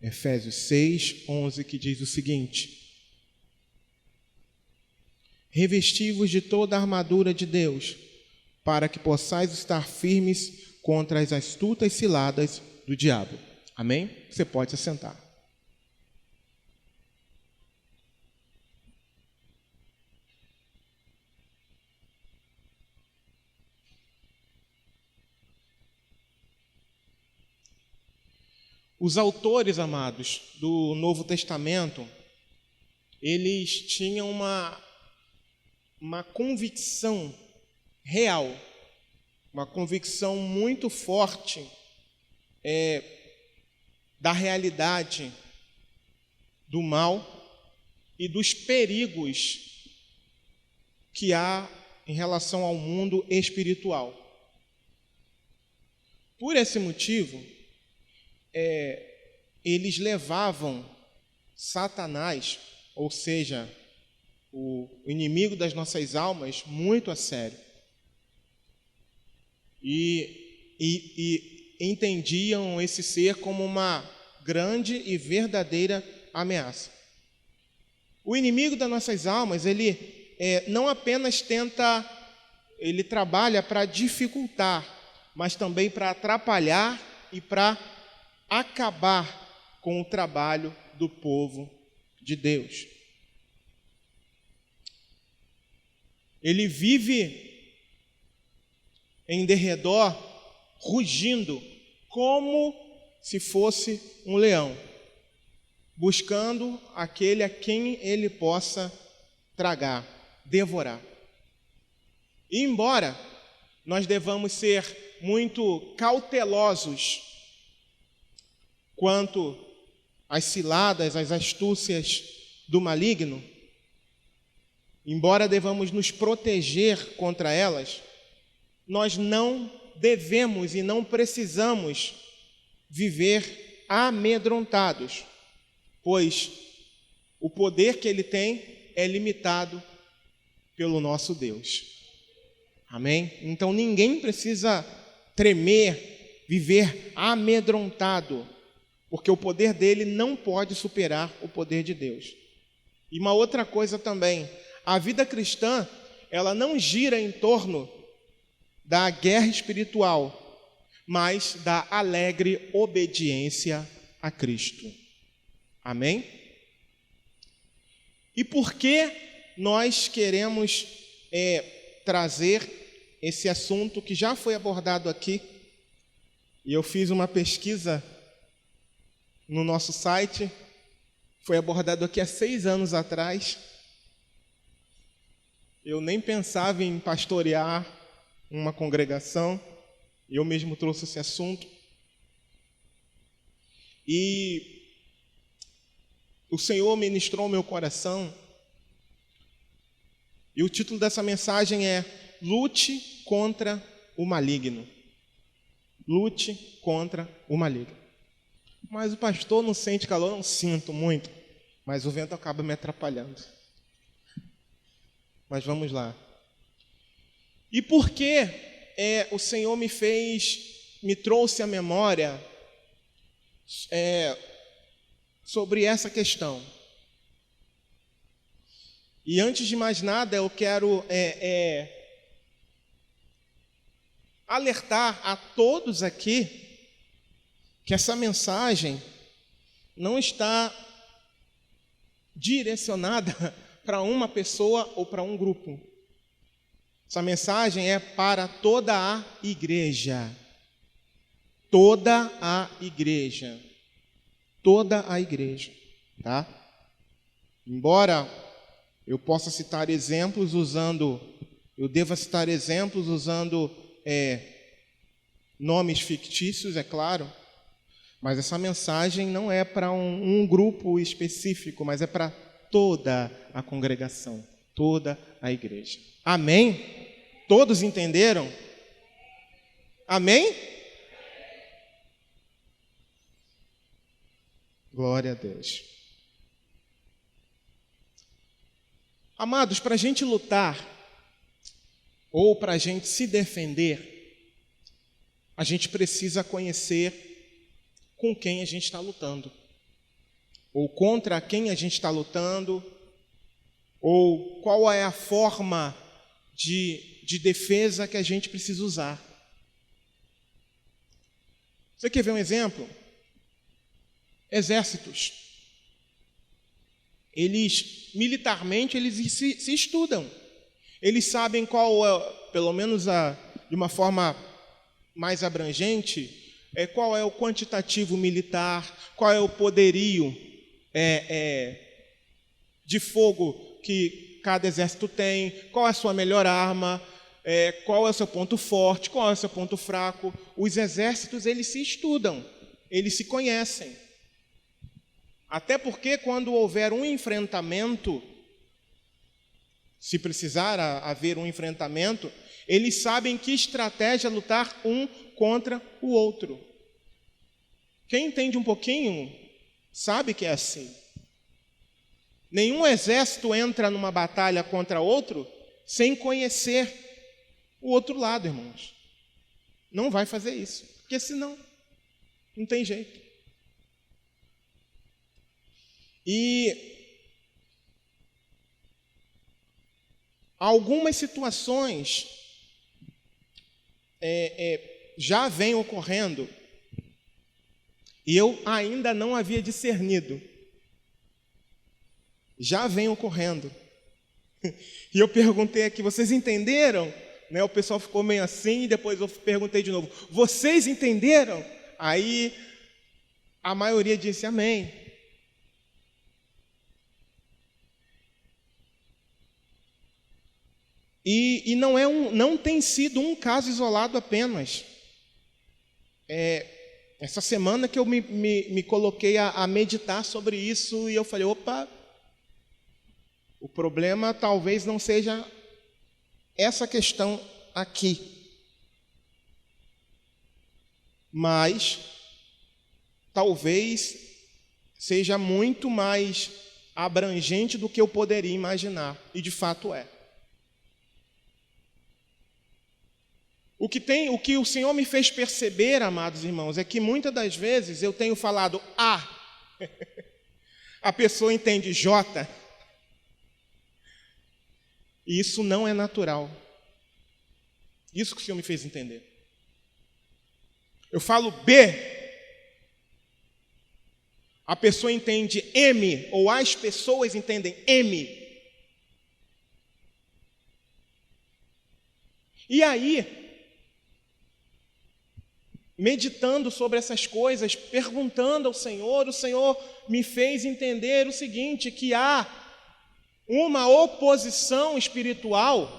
Efésios 6:11, que diz o seguinte: revesti-vos de toda a armadura de Deus, para que possais estar firmes contra as astutas ciladas do diabo. Amém? Você pode se assentar. Os autores, amados, do Novo Testamento, eles tinham uma convicção real, uma convicção muito forte da realidade do mal e dos perigos que há em relação ao mundo espiritual. Por esse motivo, eles levavam Satanás, ou seja, o inimigo das nossas almas, muito a sério. E entendiam esse ser como uma grande e verdadeira ameaça. O inimigo das nossas almas, ele não apenas ele trabalha para dificultar, mas também para atrapalhar e para acabar com o trabalho do povo de Deus. Ele vive em derredor, rugindo, como se fosse um leão, buscando aquele a quem ele possa tragar, devorar. E embora nós devamos ser muito cautelosos quanto às ciladas, às astúcias do maligno, embora devamos nos proteger contra elas, nós não devemos e não precisamos viver amedrontados, pois o poder que ele tem é limitado pelo nosso Deus. Amém? Então ninguém precisa tremer, viver amedrontado, porque o poder dele não pode superar o poder de Deus. E uma outra coisa também, a vida cristã, ela não gira em torno da guerra espiritual, mas da alegre obediência a Cristo. Amém? E por que nós queremos trazer esse assunto que já foi abordado aqui? E eu fiz uma pesquisa no nosso site, foi abordado aqui há 6 anos atrás. Eu nem pensava em pastorear uma congregação, eu mesmo trouxe esse assunto. E o Senhor ministrou ao meu coração, e o título dessa mensagem é Lute contra o maligno. Lute contra o maligno. Mas o pastor não sente calor, não sinto muito, mas o vento acaba me atrapalhando. Mas vamos lá. E por que o Senhor me trouxe à memória sobre essa questão? E antes de mais nada, eu quero alertar a todos aqui que essa mensagem não está direcionada para uma pessoa ou para um grupo. Essa mensagem é para toda a igreja. Toda a igreja. Toda a igreja, tá? Embora eu possa citar exemplos eu deva citar exemplos usando nomes fictícios, é claro, mas essa mensagem não é para um grupo específico, mas é para toda a congregação, toda a igreja. Amém? Todos entenderam? Amém? Glória a Deus. Amados, para a gente lutar, ou para a gente se defender, a gente precisa conhecer com quem a gente está lutando. ou contra quem a gente está lutando, ou qual é a forma de defesa que a gente precisa usar. Você quer ver um exemplo? Exércitos. Militarmente, eles se estudam. Eles sabem qual é, pelo menos de uma forma mais abrangente, qual é o quantitativo militar, qual é o poderio de fogo que cada exército tem, qual é a sua melhor arma, qual é o seu ponto forte, qual é o seu ponto fraco. Os exércitos, eles se estudam, eles se conhecem. Até porque quando houver um enfrentamento, se precisar haver um enfrentamento, eles sabem que estratégia lutar um contra o outro. Quem entende um pouquinho sabe que é assim. Nenhum exército entra numa batalha contra outro sem conhecer o outro lado, irmãos. Não vai fazer isso, porque senão não tem jeito. E algumas situações já vêm ocorrendo e eu ainda não havia discernido. Já vem ocorrendo. E eu perguntei aqui, vocês entenderam? Né, o pessoal ficou meio assim, e depois eu perguntei de novo, vocês entenderam? Aí a maioria disse amém. E não tem sido um caso isolado apenas. Essa semana que eu me coloquei a meditar sobre isso, e eu falei, opa, o problema talvez não seja essa questão aqui, mas talvez seja muito mais abrangente do que eu poderia imaginar, e de fato é. O que o Senhor me fez perceber, amados irmãos, é que muitas das vezes eu tenho falado A, a pessoa entende J, e isso não é natural. Isso que o Senhor me fez entender. Eu falo B, a pessoa entende M, ou as pessoas entendem M. E aí, meditando sobre essas coisas, perguntando ao Senhor, o Senhor me fez entender o seguinte, que há uma oposição espiritual,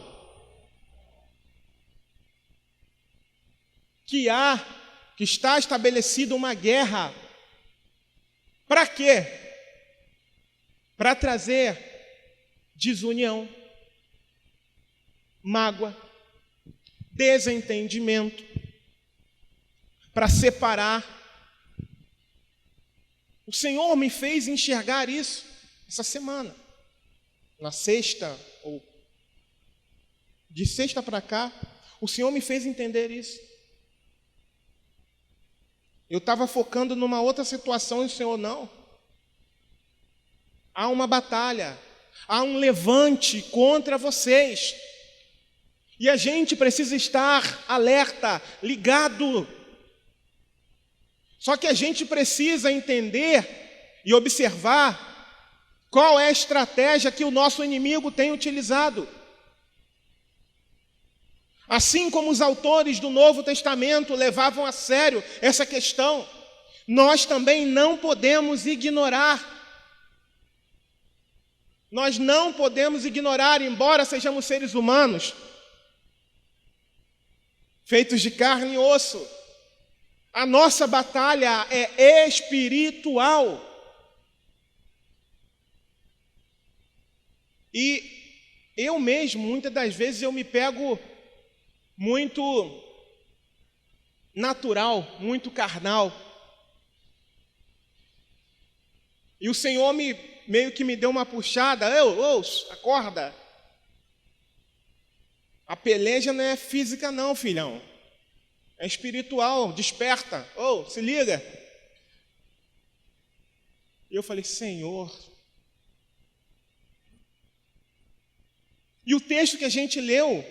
que está estabelecida uma guerra. Para quê? Para trazer desunião, mágoa, desentendimento, para separar. O Senhor me fez enxergar isso essa semana. Na sexta, ou de sexta para cá, o Senhor me fez entender isso. Eu estava focando numa outra situação e o Senhor não. Há uma batalha, há um levante contra vocês. E a gente precisa estar alerta, ligado. Só que a gente precisa entender e observar qual é a estratégia que o nosso inimigo tem utilizado. Assim como os autores do Novo Testamento levavam a sério essa questão, nós também não podemos ignorar. Nós não podemos ignorar, embora sejamos seres humanos, feitos de carne e osso. A nossa batalha é espiritual. E eu mesmo, muitas das vezes, eu me pego muito natural, muito carnal. E o Senhor meio que me deu uma puxada. Acorda. A peleja não é física não, filhão. É espiritual, desperta. Se liga. E eu falei, Senhor. E o texto que a gente leu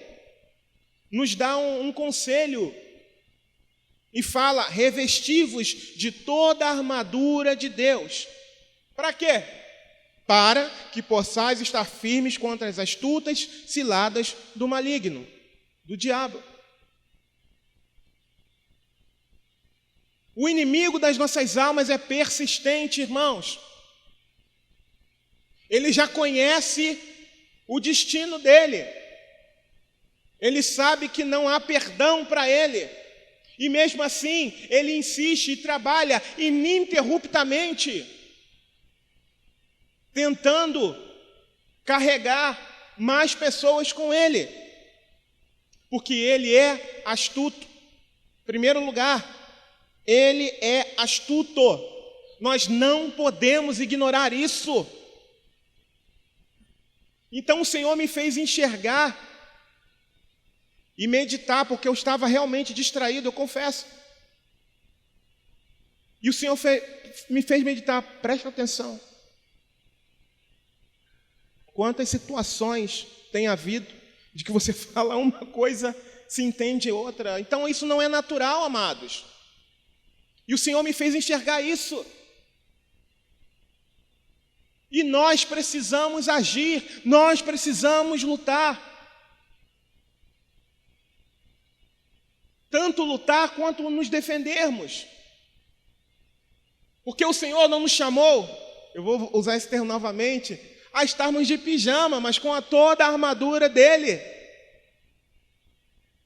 nos dá um conselho e fala, revesti-vos de toda a armadura de Deus. Para quê? Para que possais estar firmes contra as astutas ciladas do maligno, do diabo. O inimigo das nossas almas é persistente, irmãos. Ele já conhece o destino dele. Ele sabe que não há perdão para ele. E mesmo assim, ele insiste e trabalha ininterruptamente, tentando carregar mais pessoas com ele. Porque ele é astuto. Em primeiro lugar, ele é astuto. Nós não podemos ignorar isso. Então o Senhor me fez enxergar e meditar, porque eu estava realmente distraído, eu confesso. E o Senhor me fez meditar, presta atenção. Quantas situações tem havido de que você fala uma coisa, se entende outra. Então isso não é natural, amados. E o Senhor me fez enxergar isso. E nós precisamos agir, nós precisamos lutar. Tanto lutar quanto nos defendermos. Porque o Senhor não nos chamou, eu vou usar esse termo novamente, a estarmos de pijama, mas com toda a armadura dele.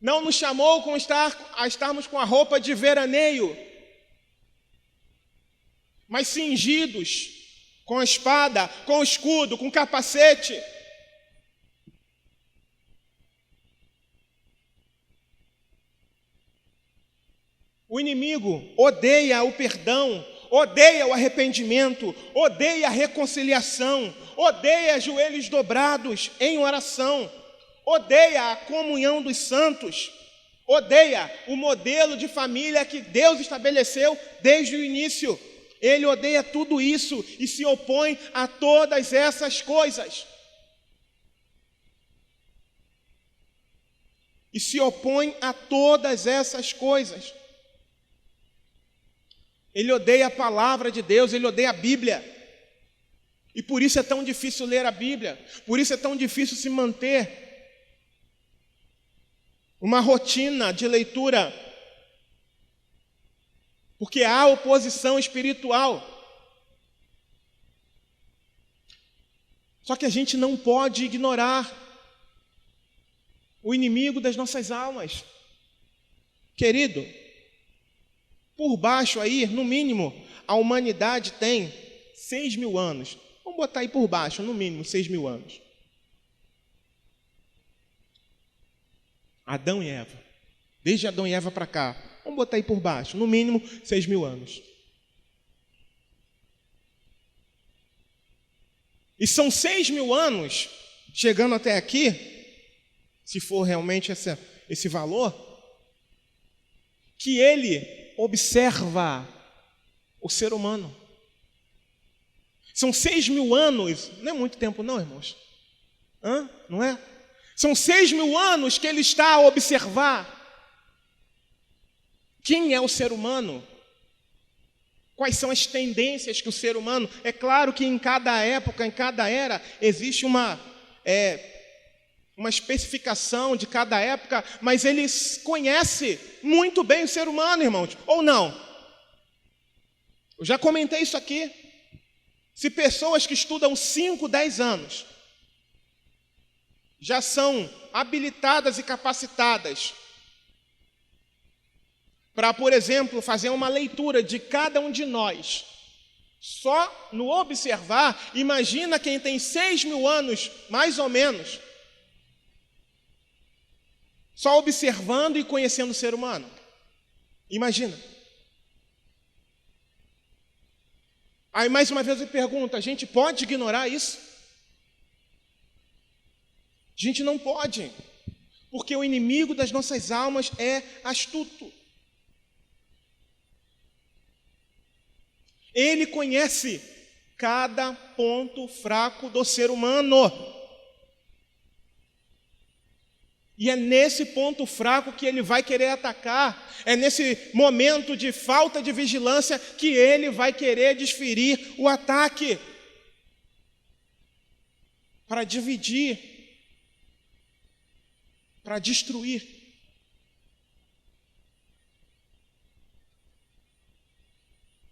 Não nos chamou a estarmos com a roupa de veraneio, mas cingidos com a espada, com o escudo, com o capacete. O inimigo odeia o perdão, odeia o arrependimento, odeia a reconciliação, odeia joelhos dobrados em oração, odeia a comunhão dos santos, odeia o modelo de família que Deus estabeleceu desde o início. Ele odeia tudo isso e se opõe a todas essas coisas. E se opõe a todas essas coisas. Ele odeia a palavra de Deus, ele odeia a Bíblia. E por isso é tão difícil ler a Bíblia, por isso é tão difícil se manter uma rotina de leitura, porque há oposição espiritual. Só que a gente não pode ignorar o inimigo das nossas almas. Querido, por baixo aí, no mínimo, a humanidade tem 6.000 anos. Vamos botar aí por baixo, no mínimo, 6.000 anos. Adão e Eva. Desde Adão e Eva para cá. Vamos botar aí por baixo, no mínimo, 6.000 anos. E são 6.000 anos, chegando até aqui, se for realmente esse valor, que ele observa o ser humano. São 6.000 anos, não é muito tempo não, irmãos? Não é? São 6.000 anos que ele está a observar quem é o ser humano, quais são as tendências que o ser humano... É claro que em cada época, em cada era, existe uma especificação de cada época, mas ele conhece muito bem o ser humano, irmãos, ou não? Eu já comentei isso aqui. Se pessoas que estudam 5, 10 anos já são habilitadas e capacitadas para, por exemplo, fazer uma leitura de cada um de nós, só no observar, imagina quem tem 6.000 anos, mais ou menos, só observando e conhecendo o ser humano. Imagina. Aí, mais uma vez eu pergunto, a gente pode ignorar isso? A gente não pode, porque o inimigo das nossas almas é astuto. Ele conhece cada ponto fraco do ser humano. E é nesse ponto fraco que ele vai querer atacar, é nesse momento de falta de vigilância que ele vai querer desferir o ataque, para dividir, para destruir.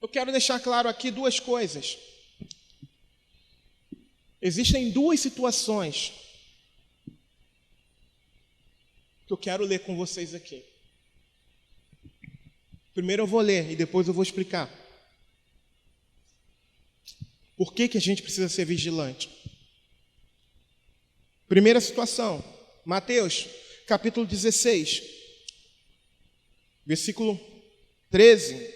Eu quero deixar claro aqui duas coisas. Existem duas situações que eu quero ler com vocês aqui. Primeiro eu vou ler e depois eu vou explicar. Por que a gente precisa ser vigilante? Primeira situação, Mateus, capítulo 16, versículo 13,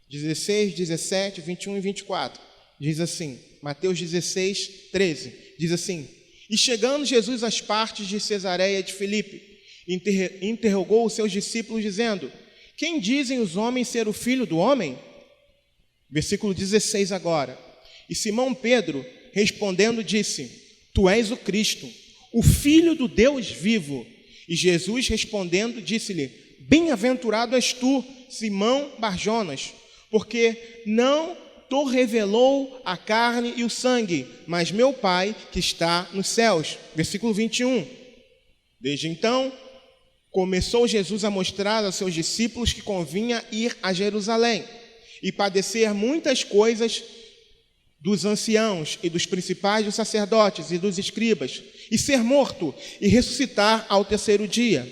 16, 17, 21 e 24. Diz assim, Mateus 16, 13, diz assim: E chegando Jesus às partes de Cesareia de Filipe, interrogou os seus discípulos, dizendo: Quem dizem os homens ser o Filho do Homem? Versículo 16 agora. E Simão Pedro, respondendo, disse: Tu és o Cristo, o Filho do Deus vivo. E Jesus, respondendo, disse-lhe: Bem-aventurado és tu, Simão Barjonas, porque não te revelou a carne e o sangue, mas meu Pai que está nos céus. Versículo 21. Desde então, começou Jesus a mostrar aos seus discípulos que convinha ir a Jerusalém e padecer muitas coisas dos anciãos e dos principais dos sacerdotes e dos escribas, e ser morto e ressuscitar ao terceiro dia.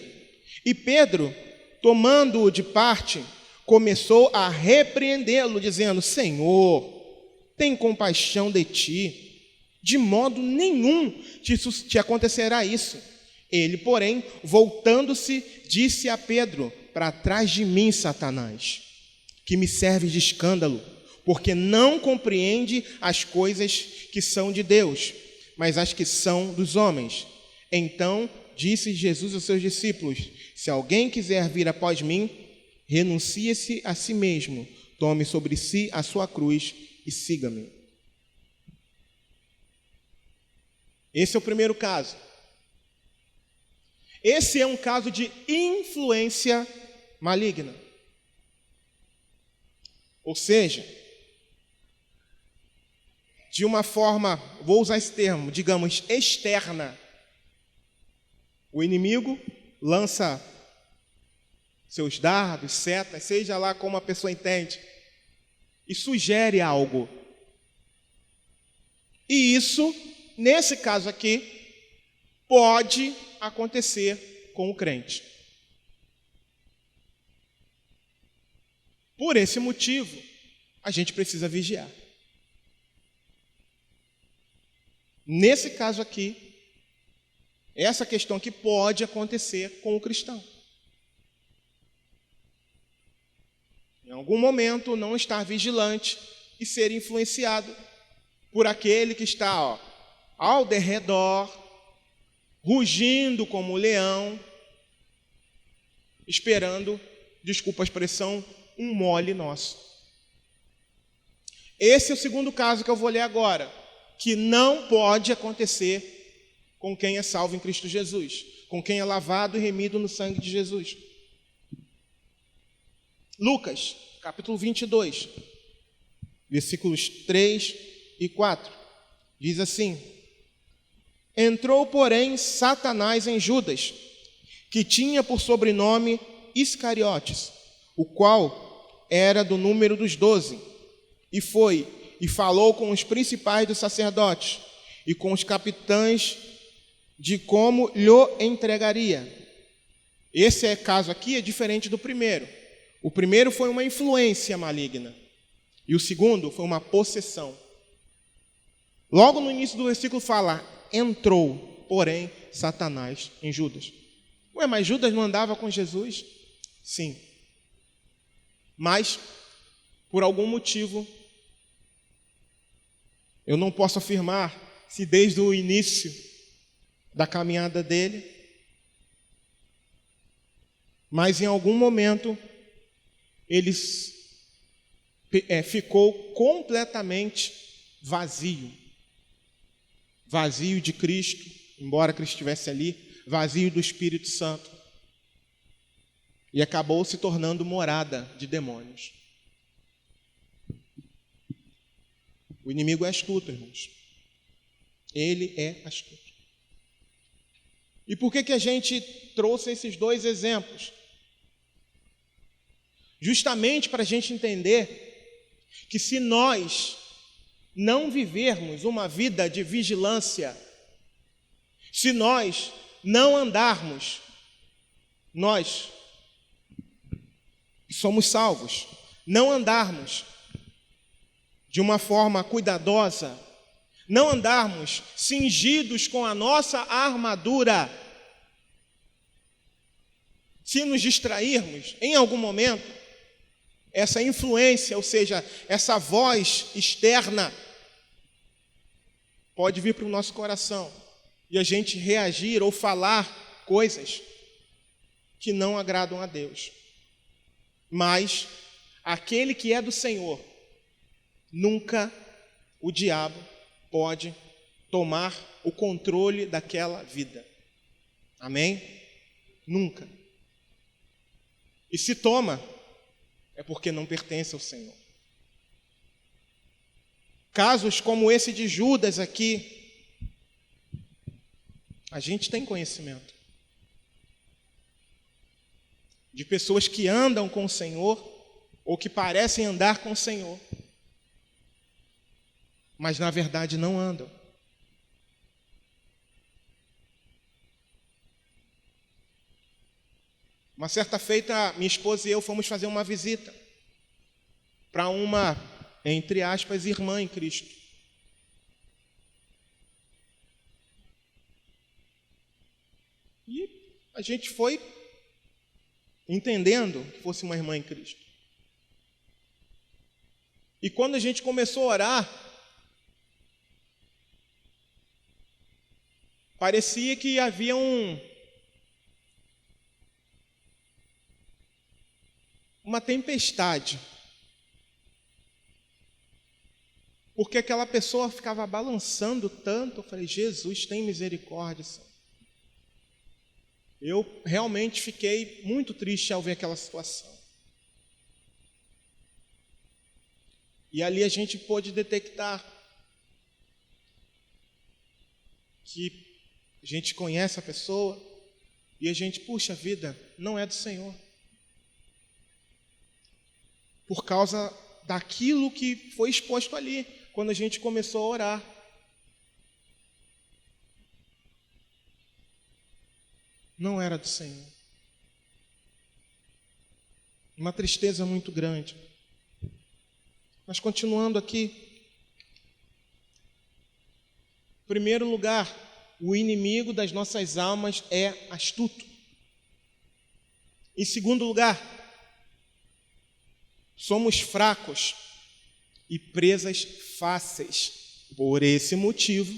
E Pedro, tomando-o de parte, começou a repreendê-lo, dizendo: Senhor, tem compaixão de ti, de modo nenhum te acontecerá isso. Ele, porém, voltando-se, disse a Pedro: Para trás de mim, Satanás, que me serves de escândalo, porque não compreende as coisas que são de Deus, mas as que são dos homens. Então disse Jesus aos seus discípulos: Se alguém quiser vir após mim, renuncie-se a si mesmo, tome sobre si a sua cruz e siga-me. Esse é o primeiro caso. Esse é um caso de influência maligna. Ou seja, de uma forma, vou usar esse termo, digamos, externa, o inimigo lança seus dardos, setas, seja lá como a pessoa entende, e sugere algo. E isso, nesse caso aqui, pode acontecer com o crente. Por esse motivo, a gente precisa vigiar. Nesse caso aqui, essa questão que pode acontecer com o cristão. Em algum momento, não estar vigilante e ser influenciado por aquele que está ao derredor, rugindo como um leão, esperando, desculpa a expressão, um mole nosso. Esse é o segundo caso que eu vou ler agora, que não pode acontecer com quem é salvo em Cristo Jesus, com quem é lavado e remido no sangue de Jesus. Lucas, capítulo 22, versículos 3 e 4, diz assim: Entrou, porém, Satanás em Judas, que tinha por sobrenome Iscariotes, o qual era do número dos 12, e foi e falou com os principais dos sacerdotes e com os capitães de como lhe entregaria. Esse caso aqui é diferente do primeiro. O primeiro foi uma influência maligna e o segundo foi uma possessão. Logo no início do versículo fala: entrou, porém, Satanás em Judas. Ué, mas Judas não andava com Jesus? Sim. Mas, por algum motivo, eu não posso afirmar se desde o início da caminhada dele, mas em algum momento ele ficou completamente vazio. Vazio de Cristo, embora Cristo estivesse ali, vazio do Espírito Santo. E acabou se tornando morada de demônios. O inimigo é astuto, irmãos. Ele é astuto. E por que a gente trouxe esses dois exemplos? Justamente para a gente entender que se nós não vivermos uma vida de vigilância, se nós não andarmos, nós que somos salvos, não andarmos de uma forma cuidadosa, não andarmos cingidos com a nossa armadura, se nos distrairmos em algum momento, essa influência, ou seja, essa voz externa, pode vir para o nosso coração e a gente reagir ou falar coisas que não agradam a Deus. Mas aquele que é do Senhor, nunca o diabo pode tomar o controle daquela vida. Amém? Nunca. E se toma, é porque não pertence ao Senhor. Casos como esse de Judas aqui, a gente tem conhecimento. De pessoas que andam com o Senhor, ou que parecem andar com o Senhor, mas na verdade não andam. Uma certa feita, minha esposa e eu fomos fazer uma visita para uma, entre aspas, irmã em Cristo. E a gente foi entendendo que fosse uma irmã em Cristo. E quando a gente começou a orar, parecia que havia uma tempestade. Porque aquela pessoa ficava balançando tanto. Eu falei, Jesus, tem misericórdia, Senhor. Eu realmente fiquei muito triste ao ver aquela situação. E ali a gente pôde detectar que a gente conhece a pessoa e a gente, puxa vida, não é do Senhor. Por causa daquilo que foi exposto ali, quando a gente começou a orar. Não era do Senhor. Uma tristeza muito grande. Mas continuando aqui. Em primeiro lugar, o inimigo das nossas almas é astuto. Em segundo lugar, somos fracos e presas fáceis. Por esse motivo,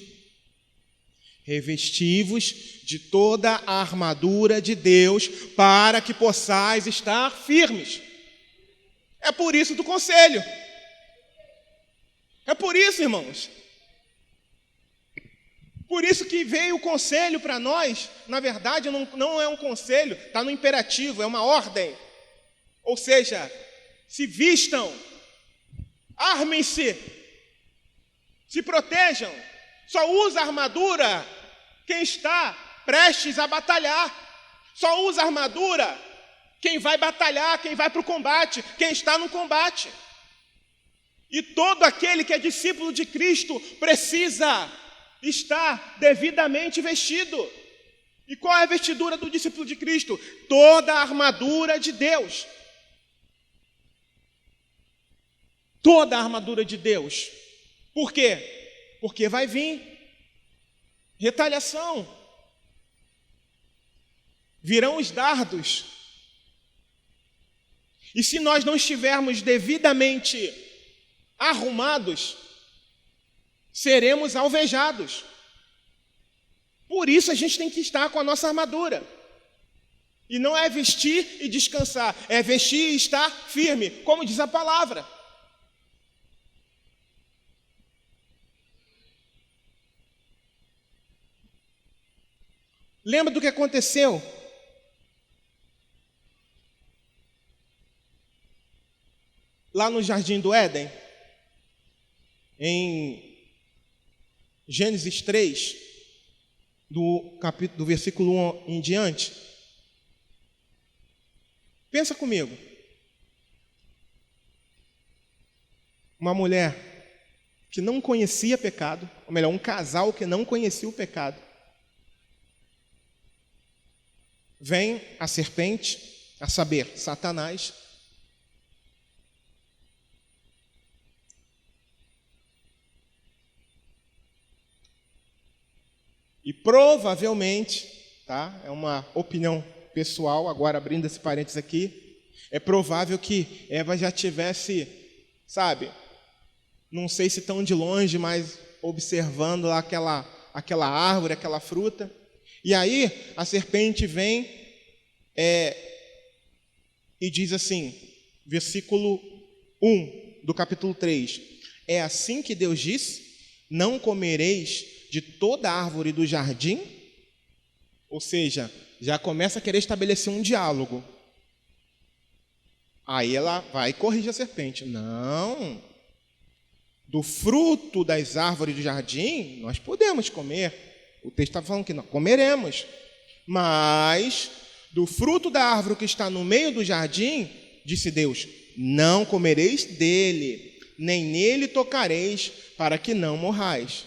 revesti-vos de toda a armadura de Deus para que possais estar firmes. É por isso do conselho. É por isso, irmãos. Por isso que veio o conselho para nós. Na verdade, não é um conselho, está no imperativo, é uma ordem. Ou seja, se vistam, armem-se, se protejam. Só usa armadura quem está prestes a batalhar. Só usa armadura quem vai batalhar, quem vai para o combate, quem está no combate. E todo aquele que é discípulo de Cristo precisa estar devidamente vestido. E qual é a vestidura do discípulo de Cristo? Toda a armadura de Deus. Toda a armadura de Deus. Por quê? Porque vai vir retaliação. Virão os dardos. E se nós não estivermos devidamente arrumados, seremos alvejados. Por isso a gente tem que estar com a nossa armadura. E não é vestir e descansar, é vestir e estar firme, como diz a palavra. Lembra do que aconteceu? Lá no Jardim do Éden, em Gênesis 3, do versículo 1 em diante. Pensa comigo. Uma mulher que não conhecia pecado, ou melhor, um casal que não conhecia o pecado. Vem a serpente, a saber, Satanás, e provavelmente, tá? É uma opinião pessoal, agora abrindo esse parênteses aqui, é provável que Eva já tivesse, sabe, não sei se tão de longe, mas observando lá aquela árvore, aquela fruta. E aí a serpente vem e diz assim, versículo 1 do capítulo 3. É assim que Deus disse, não comereis de toda árvore do jardim? Ou seja, já começa a querer estabelecer um diálogo. Aí ela vai e corrige a serpente. Não, do fruto das árvores do jardim, nós podemos comer. O texto está falando que nós comeremos. Mas do fruto da árvore que está no meio do jardim, disse Deus, não comereis dele, nem nele tocareis, para que não morrais.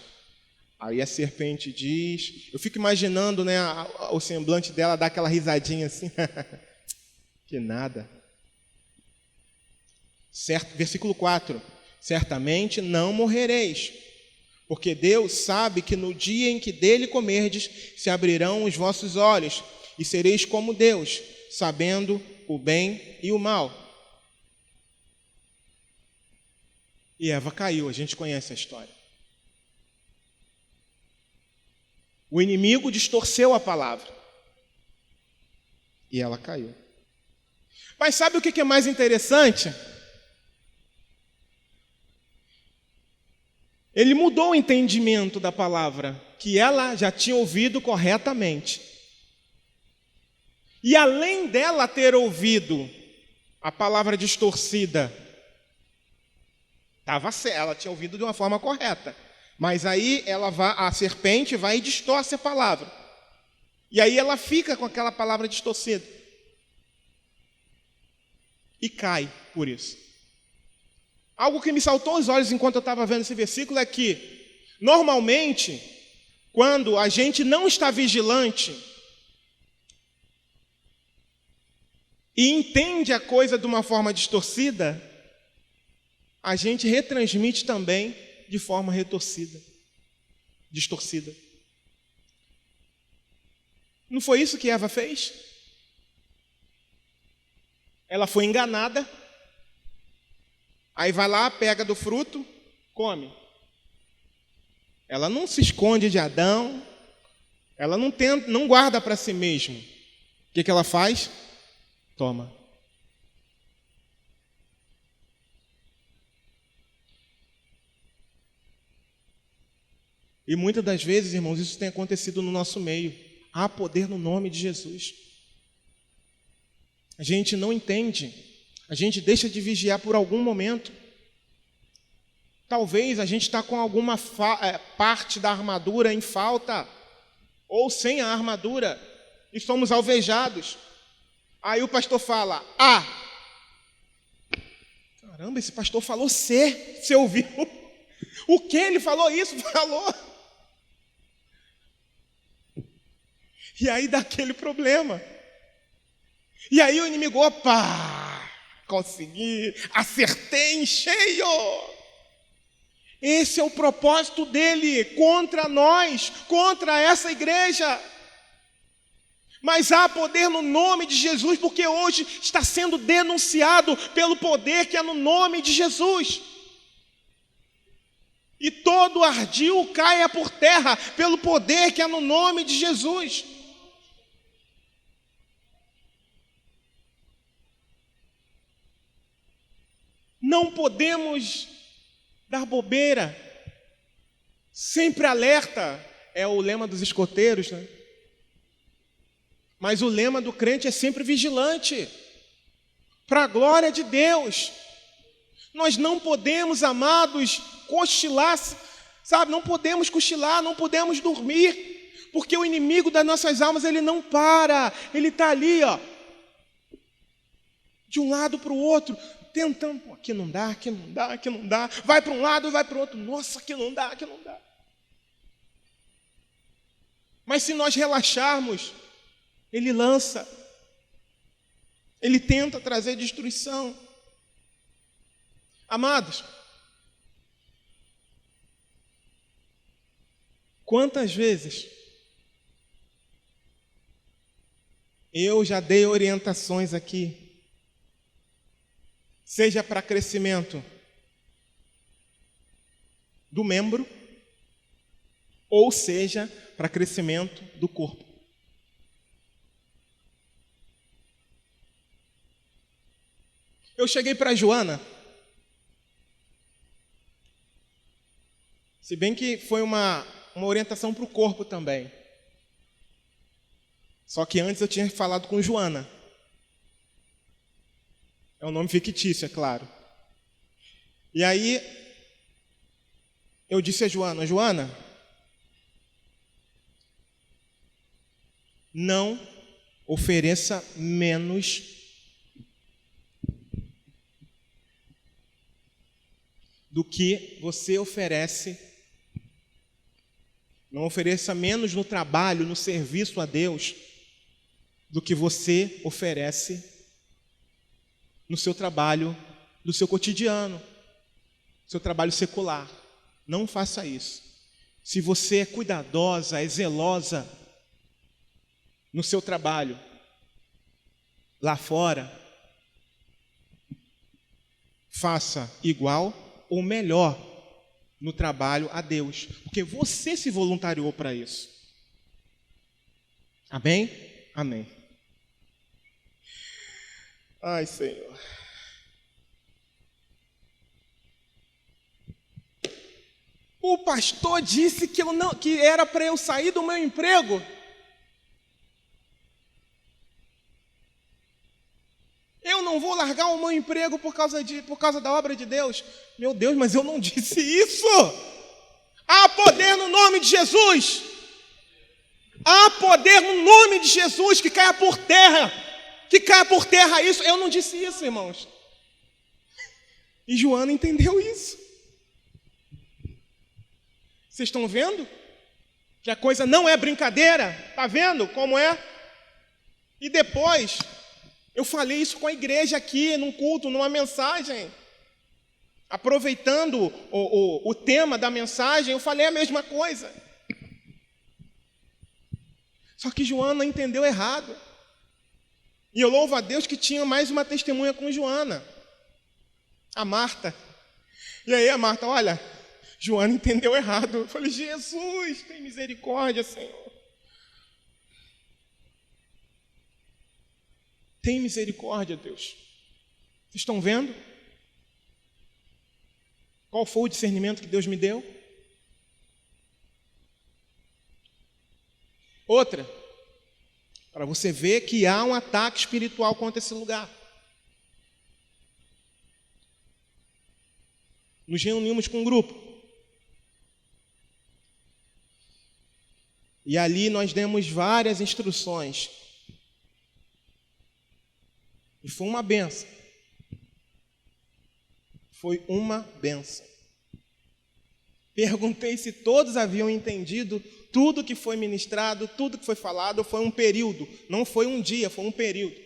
Aí a serpente diz, eu fico imaginando, né, o semblante dela, dar aquela risadinha assim, que nada. Certo, versículo 4, certamente não morrereis, porque Deus sabe que no dia em que dele comerdes, se abrirão os vossos olhos, e sereis como Deus, sabendo o bem e o mal. E Eva caiu, a gente conhece a história. O inimigo distorceu a palavra. E ela caiu. Mas sabe o que é mais interessante? Ele mudou o entendimento da palavra, que ela já tinha ouvido corretamente. E além dela ter ouvido a palavra distorcida, ela tinha ouvido de uma forma correta. Mas aí a serpente vai e distorce a palavra. E aí ela fica com aquela palavra distorcida. E cai por isso. Algo que me saltou aos olhos enquanto eu estava vendo esse versículo é que, normalmente, quando a gente não está vigilante e entende a coisa de uma forma distorcida, a gente retransmite também de forma distorcida. Não foi isso que Eva fez? Ela foi enganada, aí vai lá, pega do fruto, come. Ela não se esconde de Adão, ela não guarda para si mesma. O que ela faz? Toma. E muitas das vezes, irmãos, isso tem acontecido no nosso meio. Há poder no nome de Jesus. A gente não entende. A gente deixa de vigiar por algum momento. Talvez a gente está com alguma parte da armadura em falta, ou sem a armadura, e somos alvejados. Aí o pastor fala, caramba, esse pastor falou você ouviu? O que ele falou isso? Falou. E aí dá aquele problema. E aí o inimigo, consegui, acertei em cheio. Esse é o propósito dele contra nós, contra essa igreja. Mas há poder no nome de Jesus, porque hoje está sendo denunciado pelo poder que é no nome de Jesus. E todo ardil caia por terra pelo poder que é no nome de Jesus. Não podemos dar bobeira. Sempre alerta. É o lema dos escoteiros, né? Mas o lema do crente é sempre vigilante, para a glória de Deus. Nós não podemos, amados, cochilar, sabe? Não podemos cochilar, não podemos dormir, porque o inimigo das nossas almas, ele não para, ele está ali, ó, de um lado para o outro, tentando, pô, aqui não dá, aqui não dá, aqui não dá, vai para um lado, vai para o outro, nossa, aqui não dá, aqui não dá. Mas se nós relaxarmos, ele lança, ele tenta trazer destruição. Amados, quantas vezes eu já dei orientações aqui, seja para crescimento do membro, ou seja, para crescimento do corpo. Eu cheguei para a Joana, se bem que foi uma orientação para o corpo também. Só que antes eu tinha falado com Joana. É um nome fictício, é claro. E aí, eu disse a Joana, Joana, não ofereça menos do que você oferece. Não ofereça menos no trabalho, no serviço a Deus, do que você oferece no seu trabalho, do seu cotidiano, seu trabalho secular. Não faça isso. Se você é cuidadosa, é zelosa no seu trabalho, lá fora, faça igual ou melhor no trabalho a Deus, porque você se voluntariou para isso. Amém? Amém. Ai, Senhor. O pastor disse que era para eu sair do meu emprego. Eu não vou largar o meu emprego por causa da obra de Deus. Meu Deus, mas eu não disse isso. Há poder no nome de Jesus. Há poder no nome de Jesus, que caia por terra. Que caia por terra isso. Eu não disse isso, irmãos. E Joana entendeu isso. Vocês estão vendo? Que a coisa não é brincadeira. Está vendo como é? E depois, eu falei isso com a igreja aqui, num culto, numa mensagem. Aproveitando o tema da mensagem, eu falei a mesma coisa. Só que Joana entendeu errado. E eu louvo a Deus que tinha mais uma testemunha com Joana, a Marta. E aí a Marta, olha, Joana entendeu errado. Eu falei, Jesus, tem misericórdia, Senhor. Tem misericórdia, Deus. Vocês estão vendo? Qual foi o discernimento que Deus me deu? Outra, para você ver que há um ataque espiritual contra esse lugar. Nos reunimos com um grupo. E ali nós demos várias instruções. E foi uma benção. Foi uma benção. Perguntei se todos haviam entendido tudo que foi ministrado, tudo que foi falado. Foi um período, não foi um dia, foi um período.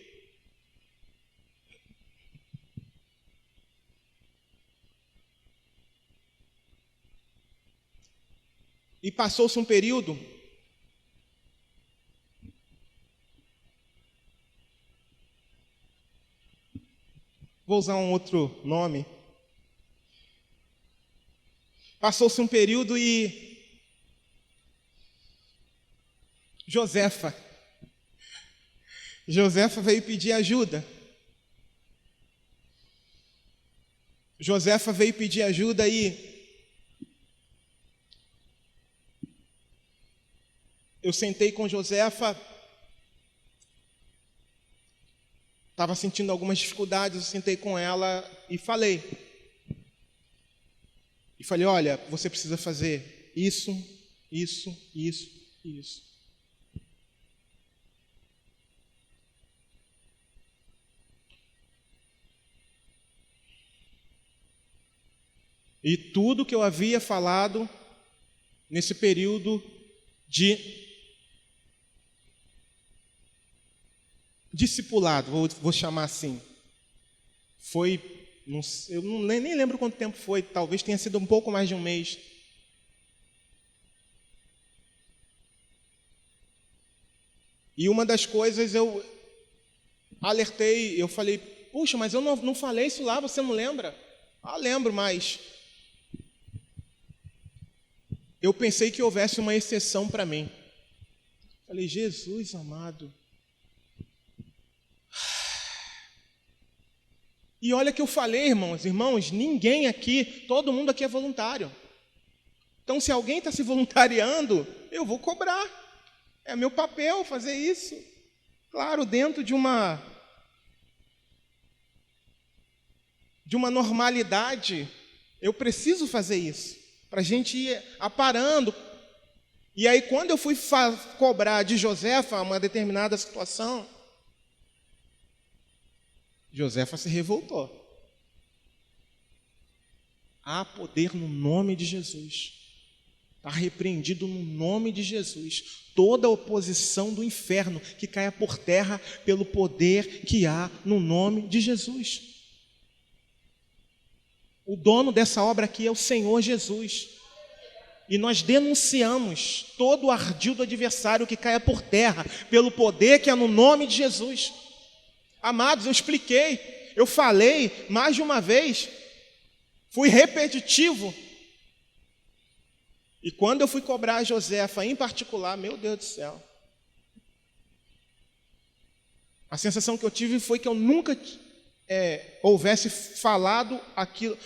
E passou-se um período. Vou usar um outro nome. Passou-se um período e Josefa veio pedir ajuda. Josefa veio pedir ajuda e eu sentei com Josefa estava sentindo algumas dificuldades, eu sentei com ela e falei. E falei, olha, você precisa fazer isso, isso, isso, isso. E tudo que eu havia falado nesse período de discipulado, vou chamar assim, foi, eu nem lembro quanto tempo foi, talvez tenha sido um pouco mais de um mês. E uma das coisas eu alertei, eu falei, puxa, mas eu não falei isso lá, você não lembra? Ah, lembro, mas eu pensei que houvesse uma exceção para mim. Falei, Jesus amado. E olha que eu falei, irmãos, ninguém aqui, todo mundo aqui é voluntário. Então, se alguém está se voluntariando, eu vou cobrar. É meu papel fazer isso. Claro, dentro de uma normalidade, eu preciso fazer isso, para a gente ir aparando. E aí, quando eu fui cobrar de Josefa uma determinada situação, Josefa se revoltou. Há poder no nome de Jesus. Está repreendido no nome de Jesus. Toda oposição do inferno que caia por terra pelo poder que há no nome de Jesus. O dono dessa obra aqui é o Senhor Jesus. E nós denunciamos todo o ardil do adversário que caia por terra pelo poder que há no nome de Jesus. Amados, eu expliquei, eu falei mais de uma vez, fui repetitivo. E quando eu fui cobrar a Josefa em particular, meu Deus do céu, a sensação que eu tive foi que eu nunca houvesse falado aquilo,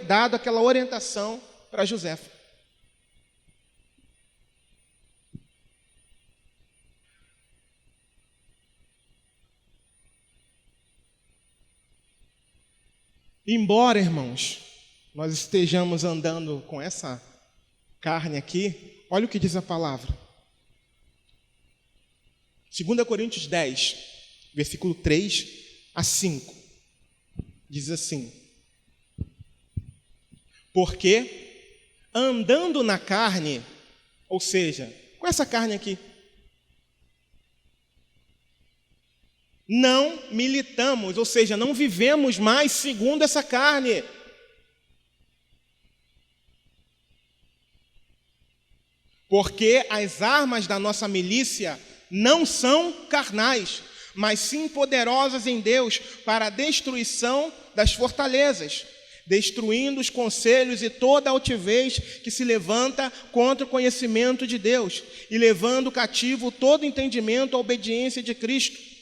dado aquela orientação para Josefa. Embora, irmãos, nós estejamos andando com essa carne aqui, olha o que diz a palavra. 2 Coríntios 10, versículo 3 a 5. Diz assim: porque andando na carne, ou seja, com essa carne aqui, não militamos, ou seja, não vivemos mais segundo essa carne. Porque as armas da nossa milícia não são carnais, mas sim poderosas em Deus para a destruição das fortalezas, destruindo os conselhos e toda altivez que se levanta contra o conhecimento de Deus, e levando cativo todo entendimento à obediência de Cristo.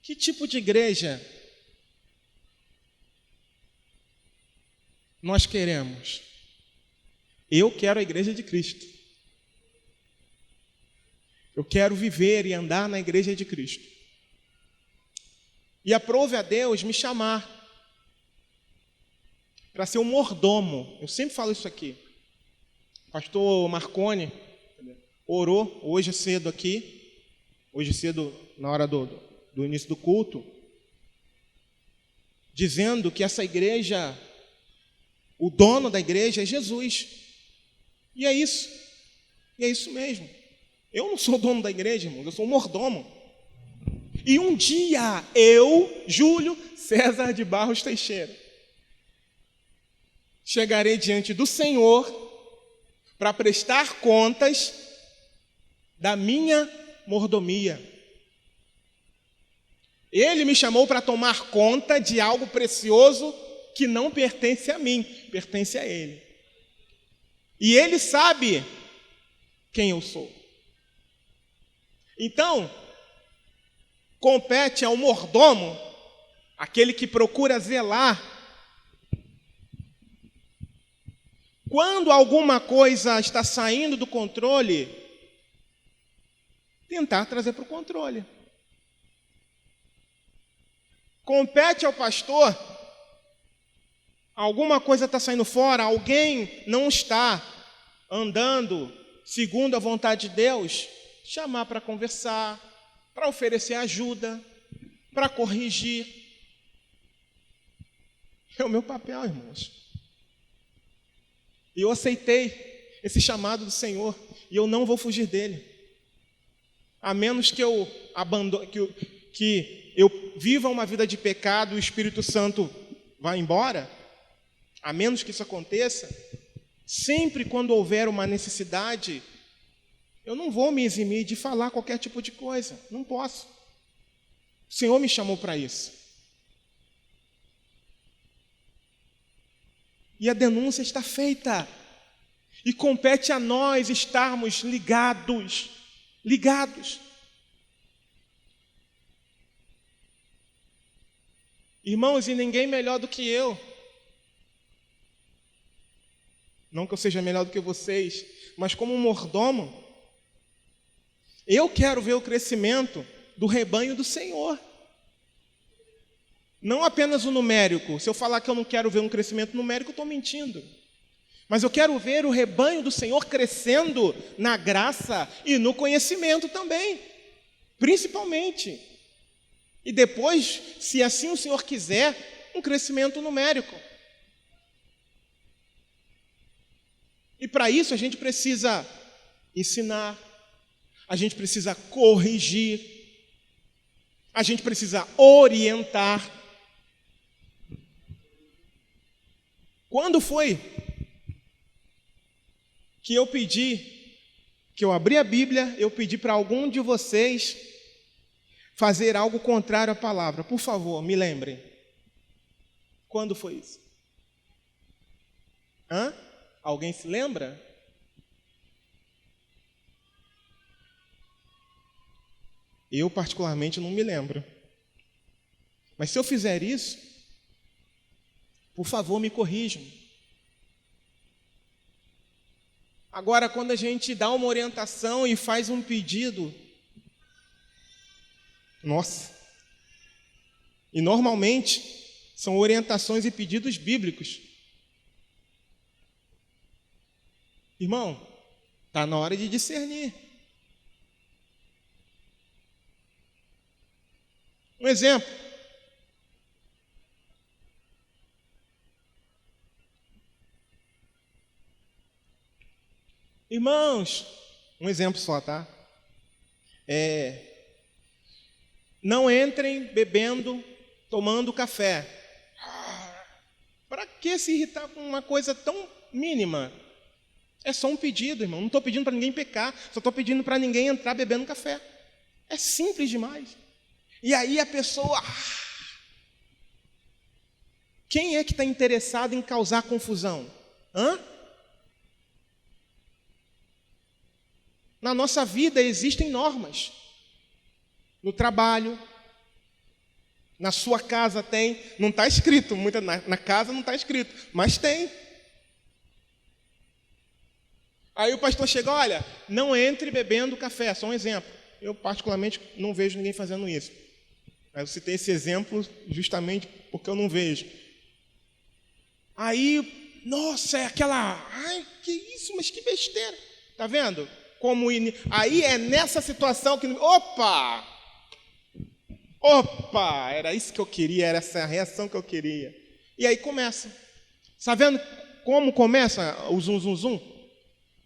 Que tipo de igreja nós queremos? Eu quero a igreja de Cristo. Eu quero viver e andar na igreja de Cristo. E aprove a Deus me chamar para ser um mordomo. Eu sempre falo isso aqui. O pastor Marconi orou hoje cedo aqui, hoje cedo na hora do início do culto, dizendo que essa igreja, o dono da igreja é Jesus. E é isso mesmo. Eu não sou dono da igreja, irmão, eu sou um mordomo. E um dia eu, Júlio César de Barros Teixeira, chegarei diante do Senhor para prestar contas da minha mordomia. Ele me chamou para tomar conta de algo precioso que não pertence a mim, pertence a Ele. E Ele sabe quem eu sou. Então, compete ao mordomo, aquele que procura zelar Quando alguma coisa está saindo do controle, tentar trazer para o controle. Compete ao pastor, alguma coisa está saindo fora, alguém não está andando segundo a vontade de Deus, chamar para conversar, para oferecer ajuda, para corrigir. É o meu papel, irmãos. E eu aceitei esse chamado do Senhor, e eu não vou fugir dele. A menos que eu abandone, que eu viva uma vida de pecado e o Espírito Santo vá embora, a menos que isso aconteça, sempre quando houver uma necessidade, eu não vou me eximir de falar qualquer tipo de coisa. Não posso. O Senhor me chamou para isso. E a denúncia está feita. E compete a nós estarmos ligados. Irmãos, e ninguém melhor do que eu. Não que eu seja melhor do que vocês, mas como um mordomo, eu quero ver o crescimento do rebanho do Senhor. Não apenas o numérico. Se eu falar que eu não quero ver um crescimento numérico, eu estou mentindo. Mas eu quero ver o rebanho do Senhor crescendo na graça e no conhecimento também. Principalmente. E depois, se assim o Senhor quiser, um crescimento numérico. E para isso a gente precisa ensinar, a gente precisa corrigir, a gente precisa orientar. Quando foi que eu abri a Bíblia, eu pedi para algum de vocês fazer algo contrário à palavra? Por favor, me lembrem. Quando foi isso? Alguém se lembra? Eu, particularmente, não me lembro. Mas se eu fizer isso, por favor, me corrijam. Agora, quando a gente dá uma orientação e faz um pedido, nossa! E normalmente são orientações e pedidos bíblicos. Irmão, está na hora de discernir. Um exemplo. Irmãos, um exemplo só, tá? Não entrem bebendo, tomando café. Para que se irritar com uma coisa tão mínima? É só um pedido, irmão. Não estou pedindo para ninguém pecar, só estou pedindo para ninguém entrar bebendo café. É simples demais. E aí a pessoa... Quem é que está interessado em causar confusão? Na nossa vida existem normas. No trabalho, na sua casa tem. Não está escrito, na casa não está escrito, mas tem. Aí o pastor chega, olha, não entre bebendo café, só um exemplo. Eu particularmente não vejo ninguém fazendo isso. Aí eu citei esse exemplo justamente porque eu não vejo. Aí, nossa, é aquela... Ai, que isso, mas que besteira. Tá vendo? Aí é nessa situação que... Opa, era isso que eu queria, era essa a reação que eu queria. E aí começa. Está vendo como começa o zum, zum, zum?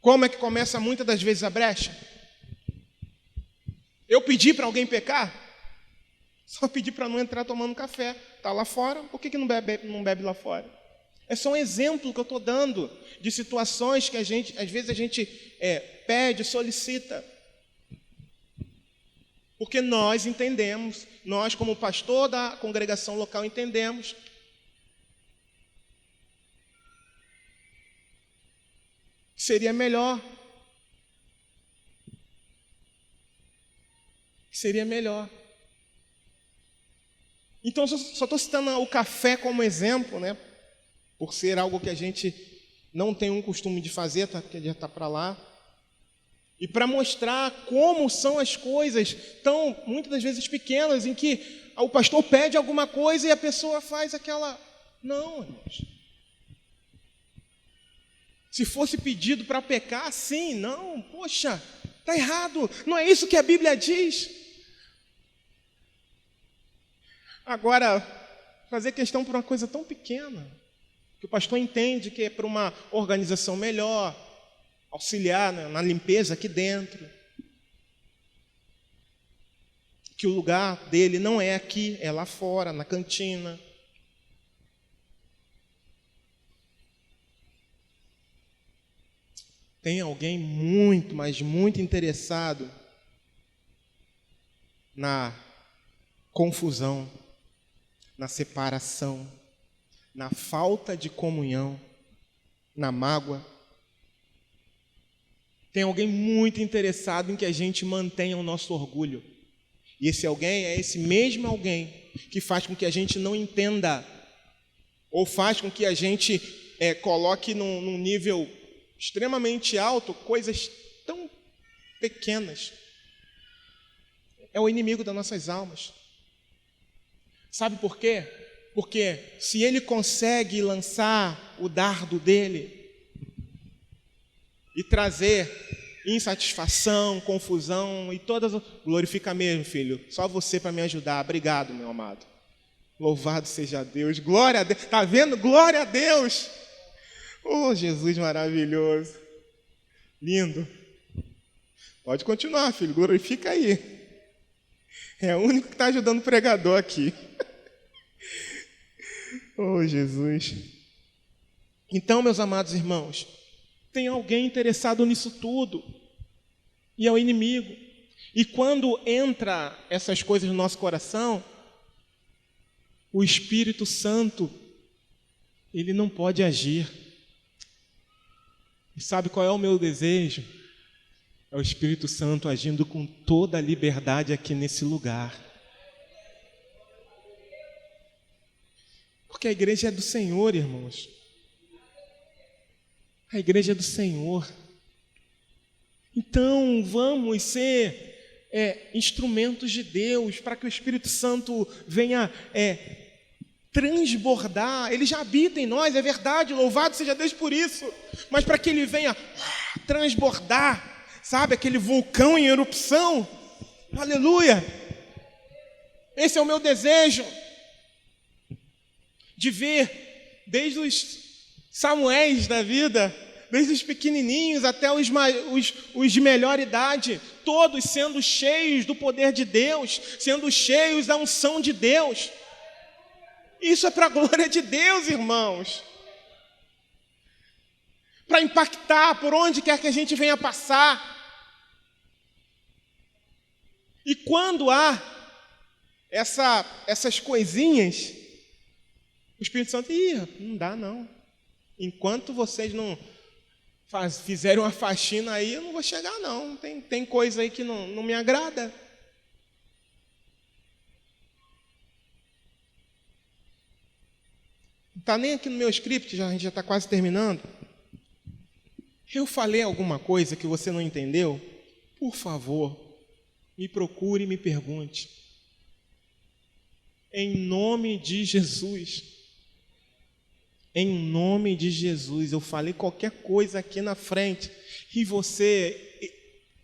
Como é que começa muitas das vezes a brecha? Eu pedi para alguém pecar? Só pedi para não entrar tomando café. Está lá fora, por que não bebe lá fora? É só um exemplo que eu estou dando de situações que às vezes a gente pede, solicita. Porque nós entendemos, nós como pastor da congregação local entendemos. Seria melhor. Então, só estou citando o café como exemplo, né? Por ser algo que a gente não tem um costume de fazer, porque ele já está para lá. E para mostrar como são as coisas tão, muitas das vezes, pequenas, em que o pastor pede alguma coisa e a pessoa faz aquela... Não, irmãos. Se fosse pedido para pecar, sim, não, poxa, está errado, não é isso que a Bíblia diz. Agora, fazer questão por uma coisa tão pequena, que o pastor entende que é para uma organização melhor, auxiliar na limpeza aqui dentro, que o lugar dele não é aqui, é lá fora, na cantina. Tem alguém muito, mas muito interessado na confusão, na separação, na falta de comunhão, na mágoa. Tem alguém muito interessado em que a gente mantenha o nosso orgulho. E esse alguém é esse mesmo alguém que faz com que a gente não entenda, ou faz com que a gente coloque num nível extremamente alto coisas tão pequenas. É o inimigo das nossas almas. Sabe por quê? Porque se ele consegue lançar o dardo dele e trazer insatisfação, confusão e todas... Glorifica mesmo, filho. Só você para me ajudar. Obrigado, meu amado. Louvado seja Deus. Glória a Deus. Está vendo? Glória a Deus. Oh, Jesus maravilhoso. Lindo. Pode continuar, filho. Glorifica aí. É o único que está ajudando o pregador aqui. Oh, Jesus. Então, meus amados irmãos, tem alguém interessado nisso tudo. E é o inimigo. E quando entra essas coisas no nosso coração, o Espírito Santo, ele não pode agir. E sabe qual é o meu desejo? É o Espírito Santo agindo com toda a liberdade aqui nesse lugar. Porque a igreja é do Senhor, irmãos. A igreja é do Senhor. Então, vamos ser instrumentos de Deus para que o Espírito Santo venha transbordar. Ele já habita em nós, é verdade, louvado seja Deus por isso. Mas para que ele venha transbordar, sabe, aquele vulcão em erupção, aleluia. Esse é o meu desejo, de ver desde os Samuéis da vida, desde os pequenininhos até os de melhor idade, todos sendo cheios do poder de Deus, sendo cheios da unção de Deus. Isso é para a glória de Deus, irmãos. Para impactar por onde quer que a gente venha passar. E quando há essas coisinhas, o Espírito Santo, não dá não. Enquanto vocês não fizerem uma faxina aí, eu não vou chegar não. Tem coisa aí que não me agrada. Não está nem aqui no meu script, a gente já está quase terminando. Eu falei alguma coisa que você não entendeu? Por favor, me procure e me pergunte. Em nome de Jesus. Em nome de Jesus, eu falei qualquer coisa aqui na frente e você,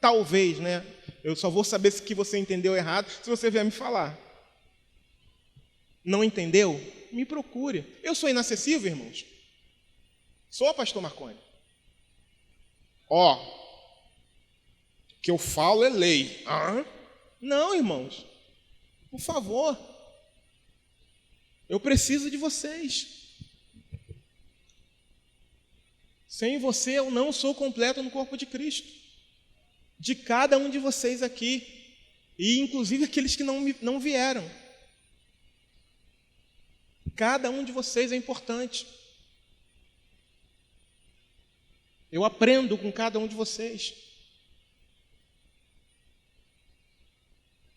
talvez, né? Eu só vou saber se que você entendeu errado se você vier me falar. Não entendeu? Me procure. Eu sou inacessível, irmãos? Sou, pastor Marconi? O que eu falo é lei. Não, irmãos. Por favor. Eu preciso de vocês. Sem você eu não sou completo no corpo de Cristo. De cada um de vocês aqui. E inclusive aqueles que não vieram. Cada um de vocês é importante. Eu aprendo com cada um de vocês.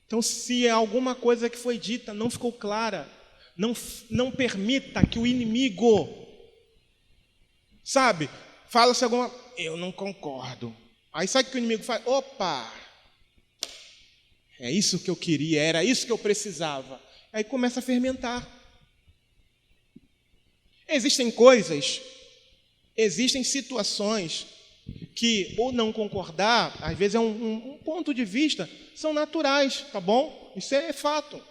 Então, se alguma coisa que foi dita não ficou clara, não permita que o inimigo Sabe? Fala-se alguma... Eu não concordo. Aí sabe o que o inimigo faz? Opa! É isso que eu queria, era isso que eu precisava. Aí começa a fermentar. Existem coisas, existem situações que, ou não concordar, às vezes é um ponto de vista, são naturais, tá bom? Isso é fato.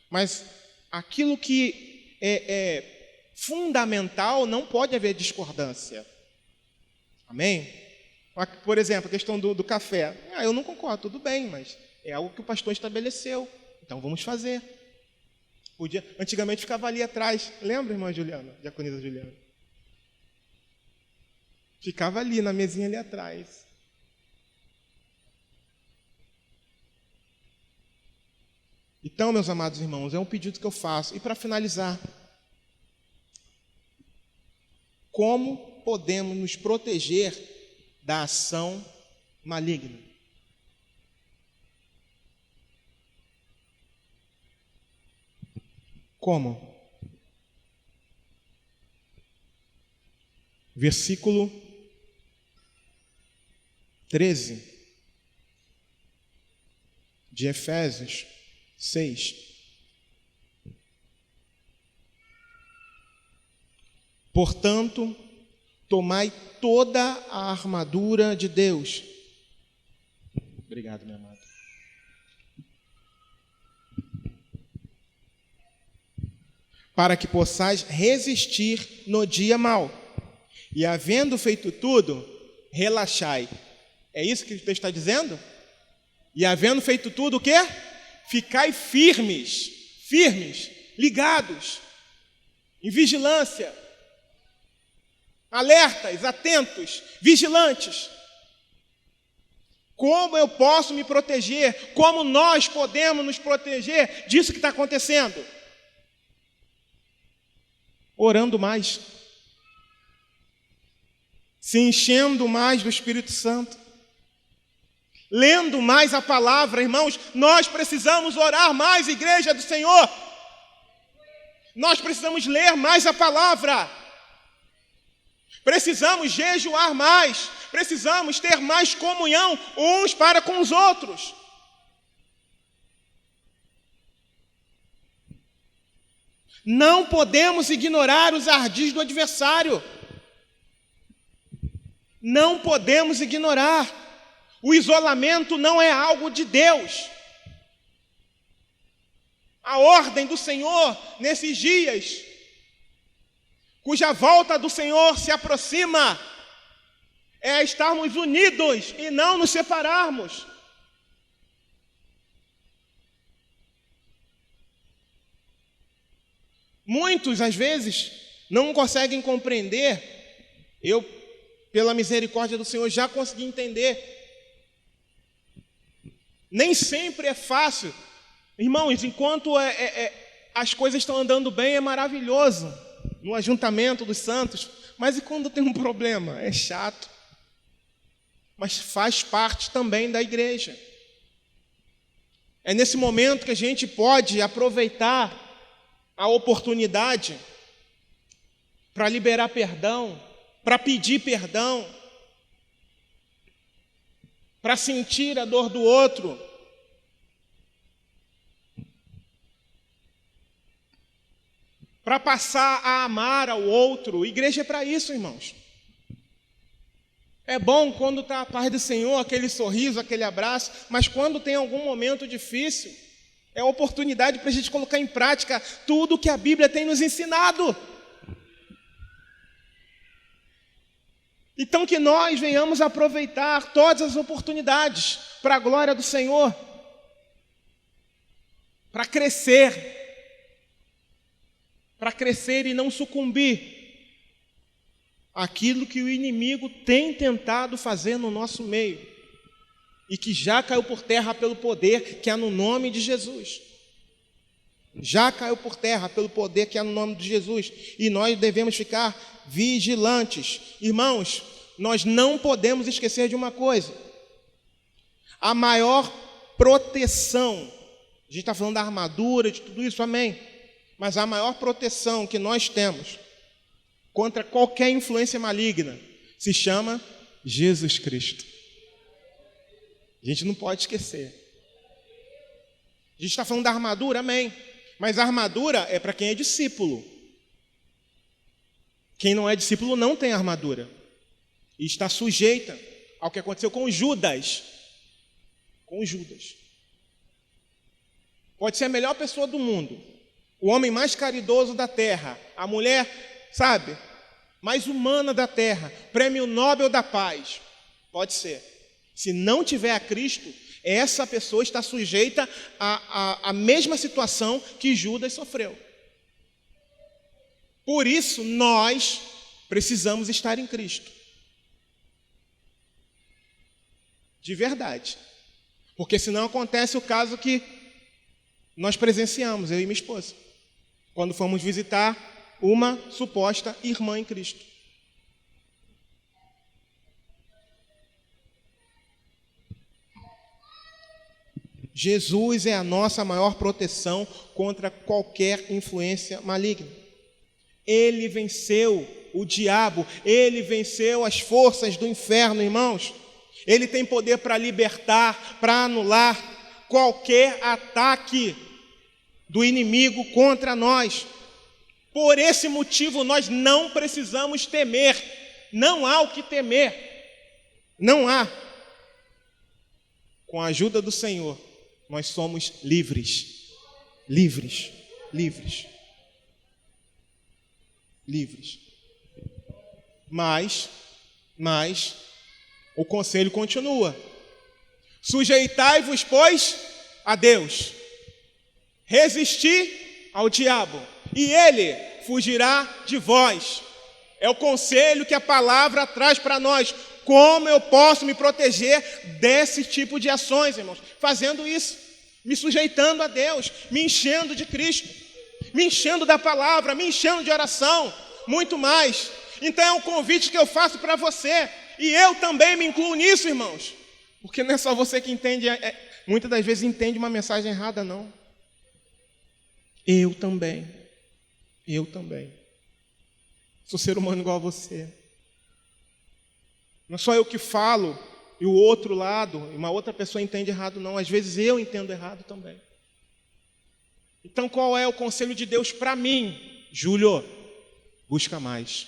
Mas aquilo que é fundamental, não pode haver discordância. Amém? Por exemplo, a questão do café. Eu não concordo, tudo bem, mas é algo que o pastor estabeleceu. Então vamos fazer. Antigamente ficava ali atrás. Lembra, irmã Juliana? Diaconisa Juliana? Ficava ali, na mesinha ali atrás. Então, meus amados irmãos, é um pedido que eu faço. E para finalizar, como podemos nos proteger da ação maligna? Como? Versículo 13 de Efésios 6. Portanto, tomai toda a armadura de Deus. Obrigado, minha amada. Para que possais resistir no dia mau. E havendo feito tudo, relaxai. É isso que o texto está dizendo? E havendo feito tudo, o quê? Ficai firmes, ligados, em vigilância, alertas, atentos, vigilantes. Como eu posso me proteger? Como nós podemos nos proteger disso que está acontecendo? Orando mais, se enchendo mais do Espírito Santo, lendo mais a palavra. Irmãos, nós precisamos orar mais, igreja do Senhor. Nós precisamos ler mais a palavra. Precisamos jejuar mais. Precisamos ter mais comunhão uns para com os outros. Não podemos ignorar os ardis do adversário. Não podemos ignorar. O isolamento não é algo de Deus. A ordem do Senhor nesses dias, cuja volta do Senhor se aproxima, é estarmos unidos e não nos separarmos. Muitos, às vezes, não conseguem compreender. Eu, pela misericórdia do Senhor, já consegui entender. Nem sempre é fácil. Irmãos, enquanto as coisas estão andando bem, é maravilhoso no ajuntamento dos santos. Mas e quando tem um problema? É chato. Mas faz parte também da igreja. É nesse momento que a gente pode aproveitar a oportunidade para liberar perdão, para pedir perdão, para sentir a dor do outro. Para passar a amar ao outro. Igreja é para isso, irmãos. É bom quando está a paz do Senhor, aquele sorriso, aquele abraço, mas quando tem algum momento difícil, é a oportunidade para a gente colocar em prática tudo que a Bíblia tem nos ensinado. Então que nós venhamos aproveitar todas as oportunidades para a glória do Senhor, para crescer e não sucumbir àquilo que o inimigo tem tentado fazer no nosso meio e que já caiu por terra pelo poder que há no nome de Jesus. Já caiu por terra pelo poder que há no nome de Jesus. E nós devemos ficar vigilantes. Irmãos, nós não podemos esquecer de uma coisa. A maior proteção, a gente está falando da armadura, de tudo isso, amém. Mas a maior proteção que nós temos contra qualquer influência maligna se chama Jesus Cristo. A gente não pode esquecer. A gente está falando da armadura, amém. Mas a armadura é para quem é discípulo. Quem não é discípulo não tem armadura. E está sujeita ao que aconteceu com Judas. Com Judas. Pode ser a melhor pessoa do mundo, o homem mais caridoso da terra, a mulher, sabe, mais humana da terra, prêmio Nobel da paz. Pode ser. Se não tiver a Cristo, essa pessoa está sujeita à mesma situação que Judas sofreu. Por isso, nós precisamos estar em Cristo. De verdade. Porque senão acontece o caso que nós presenciamos, eu e minha esposa, quando fomos visitar uma suposta irmã em Cristo. Jesus é a nossa maior proteção contra qualquer influência maligna. Ele venceu o diabo, ele venceu as forças do inferno, irmãos. Ele tem poder para libertar, para anular qualquer ataque do inimigo contra nós. Por esse motivo, nós não precisamos temer. Não há o que temer. Não há. Com a ajuda do Senhor, nós somos livres. Livres. Livres. Livres. Mas o conselho continua. Sujeitai-vos, pois, a Deus. Resisti ao diabo, e ele fugirá de vós. É o conselho que a palavra traz para nós. Como eu posso me proteger desse tipo de ações, irmãos? Fazendo isso, me sujeitando a Deus, me enchendo de Cristo, me enchendo da palavra, me enchendo de oração, muito mais. Então é um convite que eu faço para você, e eu também me incluo nisso, irmãos, porque não é só você que entende, muitas das vezes entende uma mensagem errada, não. Eu também. Sou ser humano igual a você. Não é só eu que falo e o outro lado, uma outra pessoa entende errado, não. Às vezes eu entendo errado também. Então qual é o conselho de Deus para mim? Júlio, busca mais.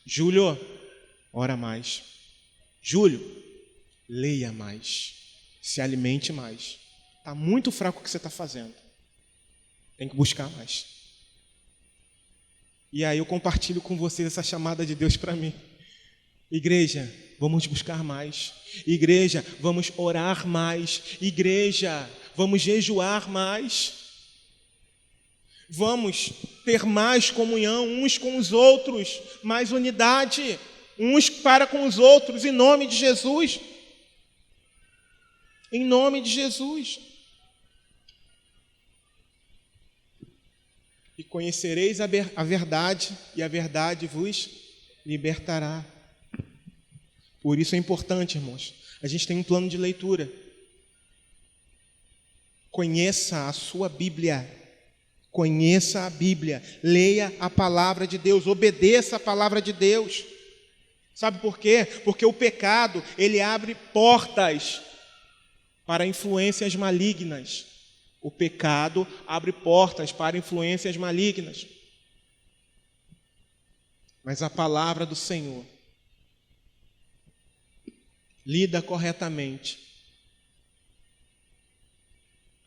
Júlio, ora mais. Júlio, leia mais. Se alimente mais. Está muito fraco o que você está fazendo. Tem que buscar mais. E aí eu compartilho com vocês essa chamada de Deus para mim. Igreja, vamos buscar mais. Igreja, vamos orar mais. Igreja, vamos jejuar mais. Vamos ter mais comunhão uns com os outros, mais unidade, uns para com os outros, em nome de Jesus. Em nome de Jesus. E conhecereis a verdade, e a verdade vos libertará. Por isso é importante, irmãos, a gente tem um plano de leitura. Conheça a sua Bíblia. Conheça a Bíblia. Leia a palavra de Deus. Obedeça a palavra de Deus. Sabe por quê? Porque o pecado, ele abre portas para influências malignas. O pecado abre portas para influências malignas. Mas a palavra do Senhor, lida corretamente,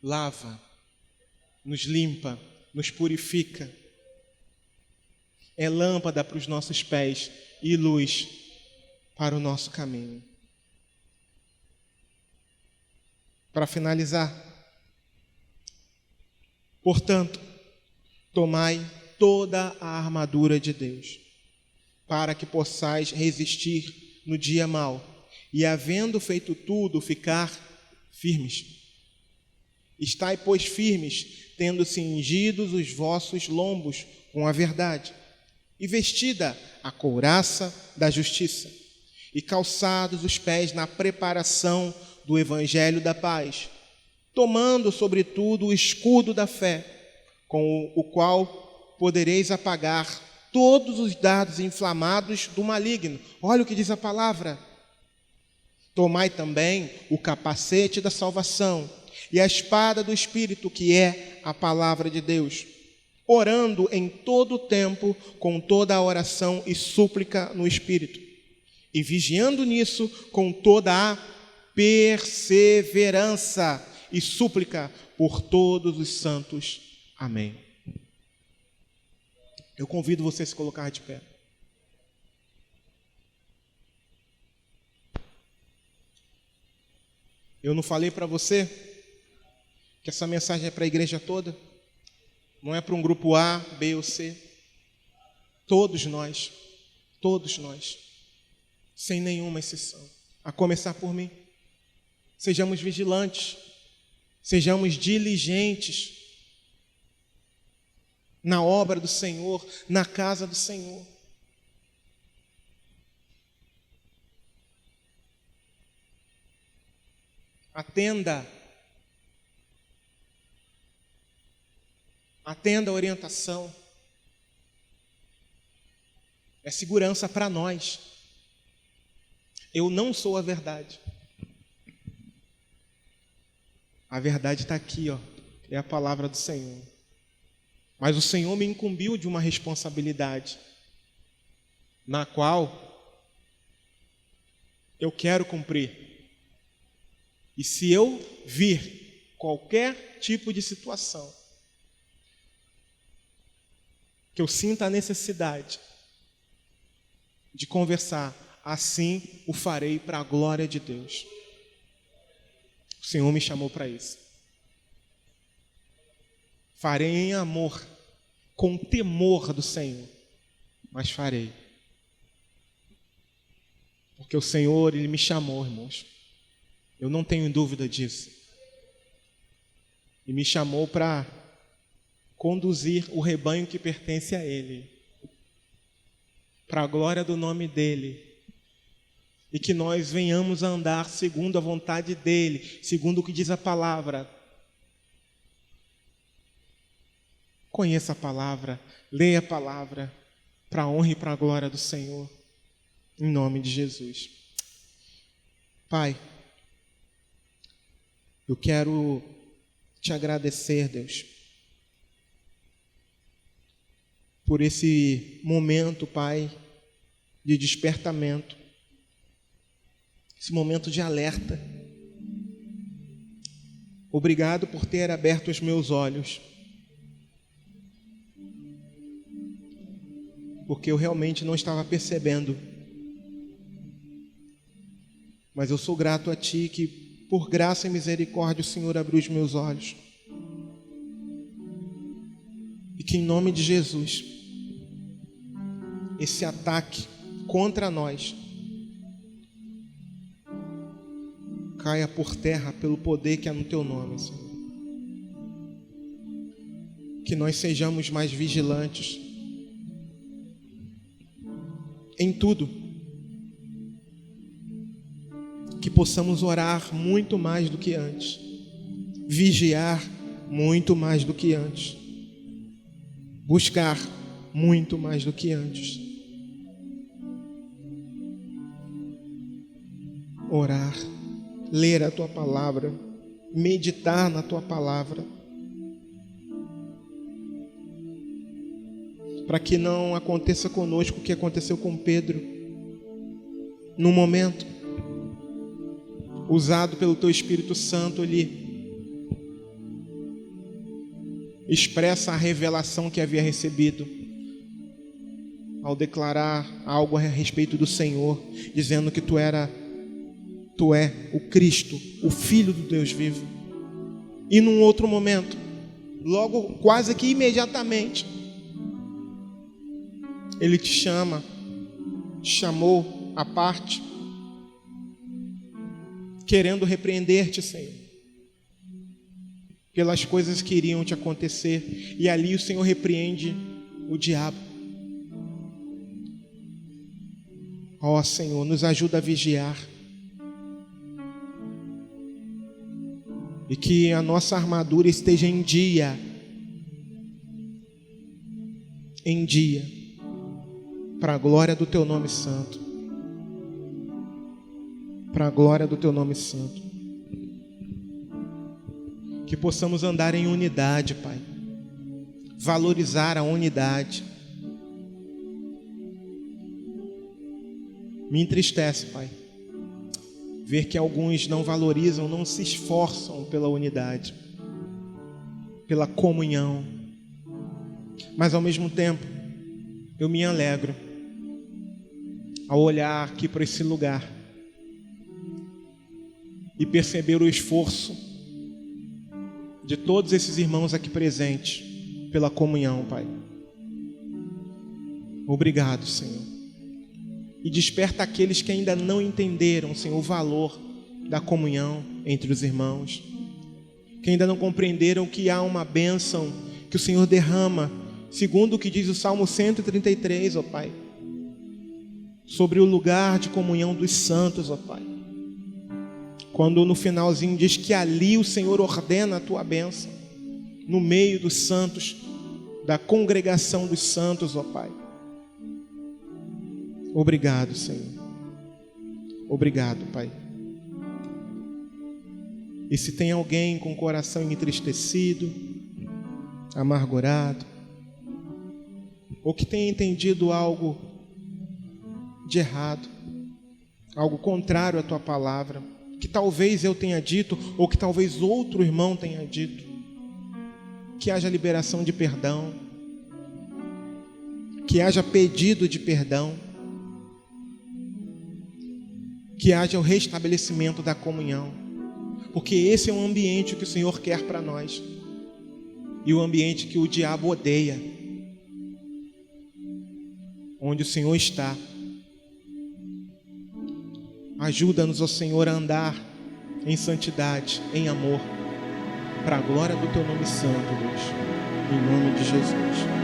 lava, nos limpa, nos purifica. É lâmpada para os nossos pés e luz para o nosso caminho. Para finalizar, portanto, tomai toda a armadura de Deus, para que possais resistir no dia mau, e havendo feito tudo, ficar firmes. Estai, pois, firmes, tendo cingidos os vossos lombos com a verdade, e vestida a couraça da justiça, e calçados os pés na preparação do evangelho da paz, tomando, sobretudo, o escudo da fé, com o qual podereis apagar todos os dardos inflamados do maligno. Olha o que diz a palavra. Tomai também o capacete da salvação e a espada do Espírito, que é a palavra de Deus, orando em todo o tempo com toda a oração e súplica no Espírito, e vigiando nisso com toda a perseverança e súplica por todos os santos. Amém. Eu convido você a se colocar de pé. Eu não falei para você que essa mensagem é para a igreja toda? Não é para um grupo A, B ou C. Todos nós, sem nenhuma exceção, a começar por mim. Sejamos vigilantes, sejamos diligentes na obra do Senhor, na casa do Senhor. Atenda a orientação. É segurança para nós. Eu não sou a verdade. A verdade está aqui, ó, é a palavra do Senhor. Mas o Senhor me incumbiu de uma responsabilidade, na qual eu quero cumprir. E se eu vir qualquer tipo de situação que eu sinta a necessidade de conversar, assim o farei para a glória de Deus. O Senhor me chamou para isso. Farei em amor, com temor do Senhor, mas farei. Porque o Senhor, Ele me chamou, irmãos. Eu não tenho dúvida disso. E me chamou para conduzir o rebanho que pertence a Ele, para a glória do nome dEle, e que nós venhamos a andar segundo a vontade dEle, segundo o que diz a palavra. Conheça a palavra, leia a palavra, para a honra e para a glória do Senhor, em nome de Jesus. Pai, eu quero te agradecer, Deus, por esse momento, Pai, de despertamento, esse momento de alerta. Obrigado por ter aberto os meus olhos, porque eu realmente não estava percebendo. Mas eu sou grato a Ti que, por graça e misericórdia, o Senhor abriu os meus olhos. E que em nome de Jesus, esse ataque contra nós caia por terra pelo poder que há no Teu nome, Senhor. Que nós sejamos mais vigilantes em tudo. Que possamos orar muito mais do que antes, vigiar muito mais do que antes, buscar muito mais do que antes, orar, ler a Tua palavra, meditar na Tua palavra, para que não aconteça conosco o que aconteceu com Pedro, no momento usado pelo Teu Espírito Santo, ele expressa a revelação que havia recebido ao declarar algo a respeito do Senhor, dizendo que Tu é o Cristo, o Filho do Deus vivo. E num outro momento, logo quase que imediatamente, Ele te chamou à parte, querendo repreender-te, Senhor, pelas coisas que iriam te acontecer. E ali o Senhor repreende o diabo. Ó Senhor, nos ajuda a vigiar, e que a nossa armadura esteja em dia, para a glória do teu nome santo. Para a glória do teu nome santo. Que possamos andar em unidade, Pai. Valorizar a unidade. Me entristece, Pai, ver que alguns não valorizam, não se esforçam pela unidade, pela comunhão. Mas ao mesmo tempo, eu me alegro ao olhar aqui para esse lugar e perceber o esforço de todos esses irmãos aqui presentes pela comunhão, Pai. Obrigado, Senhor. E desperta aqueles que ainda não entenderam, Senhor, o valor da comunhão entre os irmãos, que ainda não compreenderam que há uma bênção que o Senhor derrama, segundo o que diz o Salmo 133, ó Pai, sobre o lugar de comunhão dos santos, ó Pai. Quando no finalzinho diz que ali o Senhor ordena a tua bênção, no meio dos santos, da congregação dos santos, ó Pai. Obrigado, Senhor. Obrigado, Pai. E se tem alguém com o coração entristecido, amargurado, ou que tenha entendido algo de errado, algo contrário à tua palavra, que talvez eu tenha dito, ou que talvez outro irmão tenha dito, que haja liberação de perdão, que haja pedido de perdão, que haja o restabelecimento da comunhão, porque esse é um ambiente que o Senhor quer para nós, e o ambiente que o diabo odeia, onde o Senhor está. Ajuda-nos, ó Senhor, a andar em santidade, em amor, para a glória do teu nome santo, Deus, em nome de Jesus.